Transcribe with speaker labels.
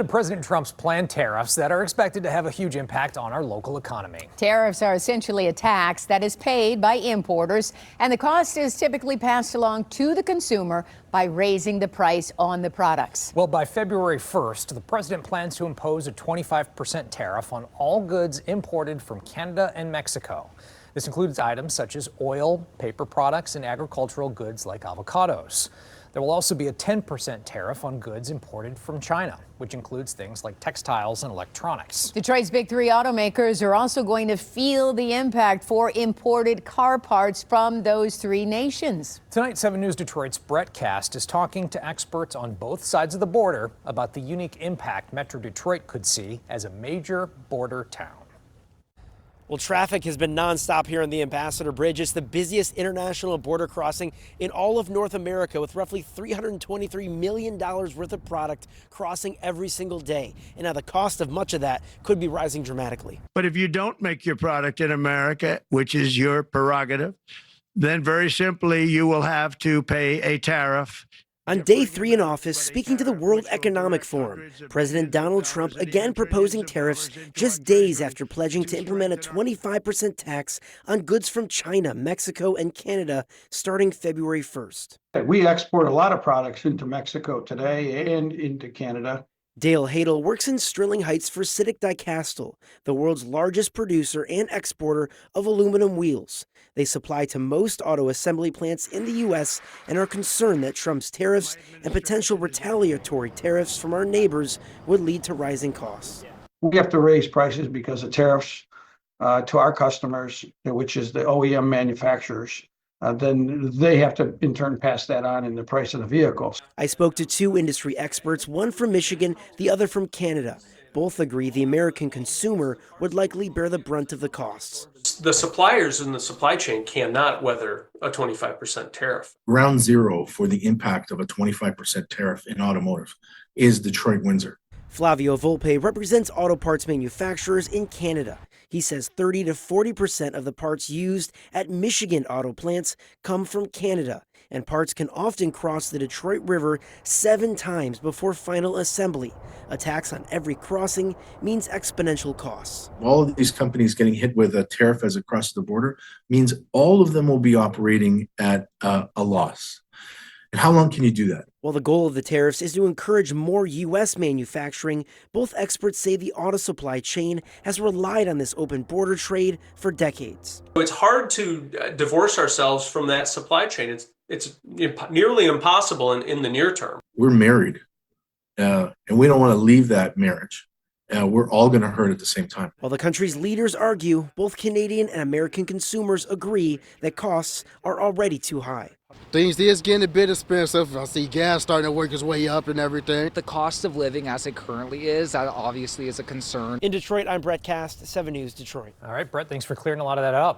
Speaker 1: President Trump's planned tariffs that are expected to have a huge impact on our local economy.
Speaker 2: Tariffs are essentially a tax that is paid by importers, and the cost is typically passed along to the consumer by raising the price on the products.
Speaker 1: Well, by February 1st, the president plans to impose a 25% tariff on all goods imported from Canada and Mexico. This includes items such as oil, paper products, and agricultural goods like avocados. There will also be a 10% tariff on goods imported from China, which includes things like textiles and electronics.
Speaker 2: Detroit's big three automakers are also going to feel the impact for imported car parts from those three nations.
Speaker 1: Tonight, 7 News Detroit's Brett Cast is talking to experts on both sides of the border about the unique impact Metro Detroit could see as a major border town.
Speaker 3: Well, traffic has been nonstop here on the Ambassador Bridge. It's the busiest international border crossing in all of North America, with roughly $323 million worth of product crossing every single day. And now the cost of much of that could be rising dramatically.
Speaker 4: But if you don't make your product in America, which is your prerogative, then very simply you will have to pay a tariff.
Speaker 3: On day 3 in office, speaking to the World Economic Forum, President Donald Trump again proposing tariffs just days after pledging to implement a 25% tax on goods from China, Mexico, and Canada starting February 1st.
Speaker 5: We export a lot of products into Mexico today and into Canada.
Speaker 3: Dale Hadel works in Sterling Heights for Citic Die-Castle, the world's largest producer and exporter of aluminum wheels. They supply to most auto assembly plants in the U.S. and are concerned that Trump's tariffs and potential retaliatory tariffs from our neighbors would lead to rising costs.
Speaker 5: We have to raise prices because of tariffs to our customers, which is the OEM manufacturers. Then they have to, in turn, pass that on in the price of the vehicles.
Speaker 3: I spoke to 2 industry experts, one from Michigan, the other from Canada. Both agree the American consumer would likely bear the brunt of the costs.
Speaker 6: The suppliers in the supply chain cannot weather a 25% tariff.
Speaker 7: Ground zero for the impact of a 25% tariff in automotive is Detroit-Windsor.
Speaker 3: Flavio Volpe represents auto parts manufacturers in Canada. He says 30 to 40% of the parts used at Michigan auto plants come from Canada, and parts can often cross the Detroit River 7 times before final assembly. A tax on every crossing means exponential costs.
Speaker 7: All of these companies getting hit with a tariff as it crosses the border means all of them will be operating at a loss. And how long can you do that?
Speaker 3: While the goal of the tariffs is to encourage more U.S. manufacturing, both experts say the auto supply chain has relied on this open border trade for decades.
Speaker 6: It's hard to divorce ourselves from that supply chain. It's nearly impossible in the near term.
Speaker 7: We're married, and we don't want to leave that marriage. We're all going to hurt at the same time.
Speaker 3: While the country's leaders argue, both Canadian and American consumers agree that costs are already too high.
Speaker 8: Things is getting a bit expensive. I see gas starting to work its way up and everything.
Speaker 9: The cost of living as it currently is, that obviously is a concern.
Speaker 3: In Detroit, I'm Brett Cast, 7 News Detroit.
Speaker 1: All right, Brett, thanks for clearing a lot of that up.